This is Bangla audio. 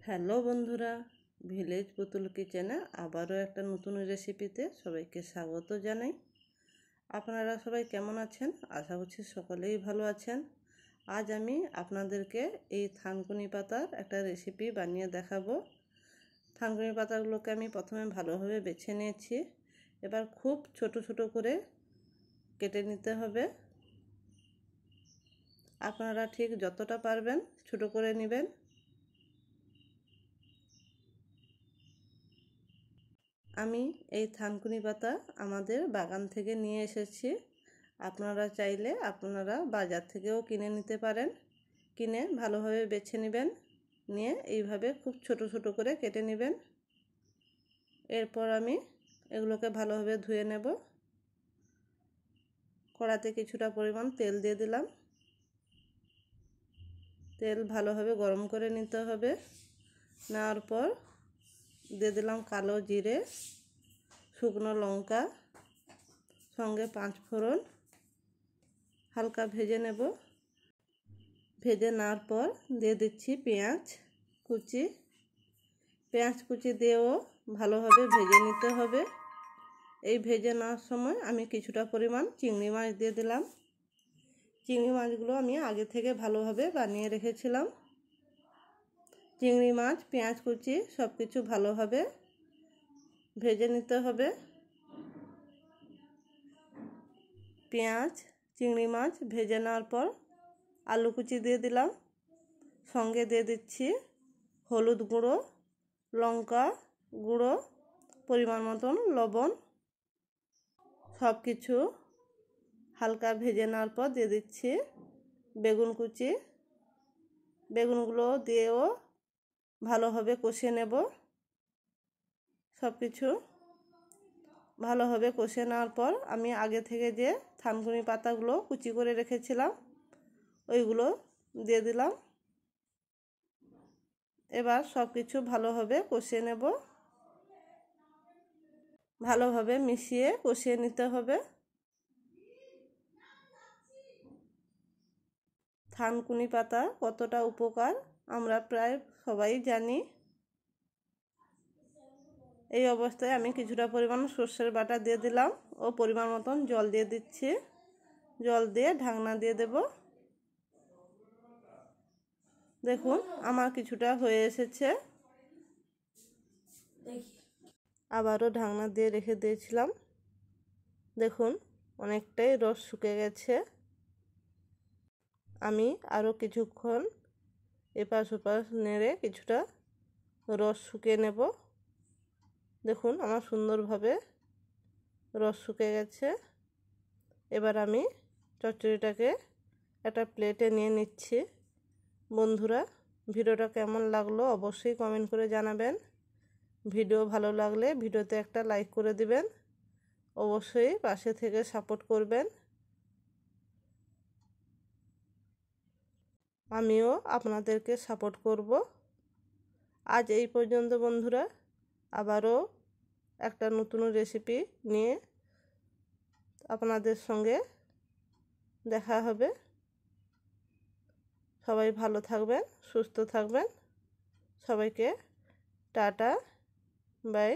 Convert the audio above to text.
হ্যালো বন্ধুরা, ভিলেজ পুতুল কিচেনে আবারও একটা নতুন রেসিপিতে সবাইকে স্বাগত জানাই। আপনারা সবাই কেমন আছেন? আশা করছি সকলেই ভালো আছেন। আজ আমি আপনাদেরকে এই থানকুনি পাতার একটা রেসিপি বানিয়ে দেখাবো। থানকুনি পাতাগুলোকে আমি প্রথমে ভালোভাবে বেছে নিয়েছি। এবার খুব ছোট ছোট করে কেটে নিতে হবে। আপনারা ঠিক যতটা পারবেন ছোট করে নেবেন। আমি এই থানকুনি পাতা আমাদের বাগান থেকে নিয়ে এসেছি। আপনারা চাইলে আপনারা বাজার থেকেও কিনে নিতে পারেন। কিনে ভালোভাবে বেছে নেবেন, নিয়ে এইভাবে খুব ছোট ছোট করে কেটে নেবেন। এরপর আমি এগুলোকে ভালোভাবে ধুয়ে নেব। কড়াতে কিছুটা পরিমাণ তেল দিয়ে দিলাম। তেল ভালোভাবে গরম করে নিতে হবে। নেওয়ার পর দিয়ে দিলাম কালো জিরে, শুকনো লঙ্কা, সঙ্গে 5 ফোড়ন হালকা ভেজে নেব। ভেজে নেওয়ার পর দিয়ে দিচ্ছি পেঁয়াজ কুচি। পেঁয়াজ কুচি দিয়েও ভালোভাবে ভেজে নিতে হবে। এই ভেজে নেওয়ার সময় আমি কিছুটা পরিমাণ চিংড়ি মাছ দিয়ে দিলাম। চিংড়ি মাছগুলো আমি আগে থেকে ভালোভাবে বানিয়ে রেখেছিলাম। চিংড়ি মাছ, পেঁয়াজ কুচি সব কিছু ভালোভাবে ভেজে নিতে হবে। পেঁয়াজ, চিংড়ি মাছ ভেজে নেওয়ার পর আলু কুচি দিয়ে দিলাম। সঙ্গে দিয়ে দিচ্ছি হলুদ গুঁড়ো, লঙ্কা গুঁড়ো, পরিমাণ মতন লবণ। সব কিছু হালকা ভেজে নেওয়ার পর দিয়ে দিচ্ছি বেগুন কুচি। বেগুনগুলো দিয়েও ভালোভাবে কষিয়ে নেব। সব কিছু ভালোভাবে কষিয়ে নেওয়ার পর আমি আগে থেকে যে থানকুনি পাতাগুলো কুচি করে রেখেছিলাম ওইগুলো দিয়ে দিলাম। এবার সব কিছু ভালোভাবে কষিয়ে নেব। ভালোভাবে মিশিয়ে কষিয়ে নিতে হবে। থানকুনি পাতা কতটা উপকার আমরা প্রায় সবাই জানি। এই অবস্থায় আমি কিছুটা পরিমাণ সর্ষের বাটা দিয়ে দিলাম ও পরিমাণ মতন জল দিয়ে দিচ্ছি। জল দিয়ে ঢাকনা দিয়ে দেব। দেখুন আমার কিছুটা হয়ে এসেছে। আবারও ঢাকনা দিয়ে রেখে দিয়েছিলাম। দেখুন অনেকটাই রস শুকিয়ে গেছে। আমি আরও কিছুক্ষণ এপাশ ওপাশ নেড়ে কিছুটা রস শুকিয়ে নেব। দেখুন আমার সুন্দরভাবে রস শুকিয়ে গেছে। এবার আমি চচ্চড়িটাকে একটা প্লেটে নিয়ে নিচ্ছি। বন্ধুরা, ভিডিওটা কেমন লাগলো অবশ্যই কমেন্ট করে জানাবেন। ভিডিও ভালো লাগলে ভিডিওতে একটা লাইক করে দিবেন। অবশ্যই পাশে থেকে সাপোর্ট করবেন। আমিও আপনাদেরকে সাপোর্ট করব। আজ এই পর্যন্ত বন্ধুরা, আবারও একটা নতুন রেসিপি নিয়ে আপনাদের সঙ্গে দেখা হবে। সবাই ভালো থাকবেন, সুস্থ থাকবেন। সবাইকে টাটা, বাই।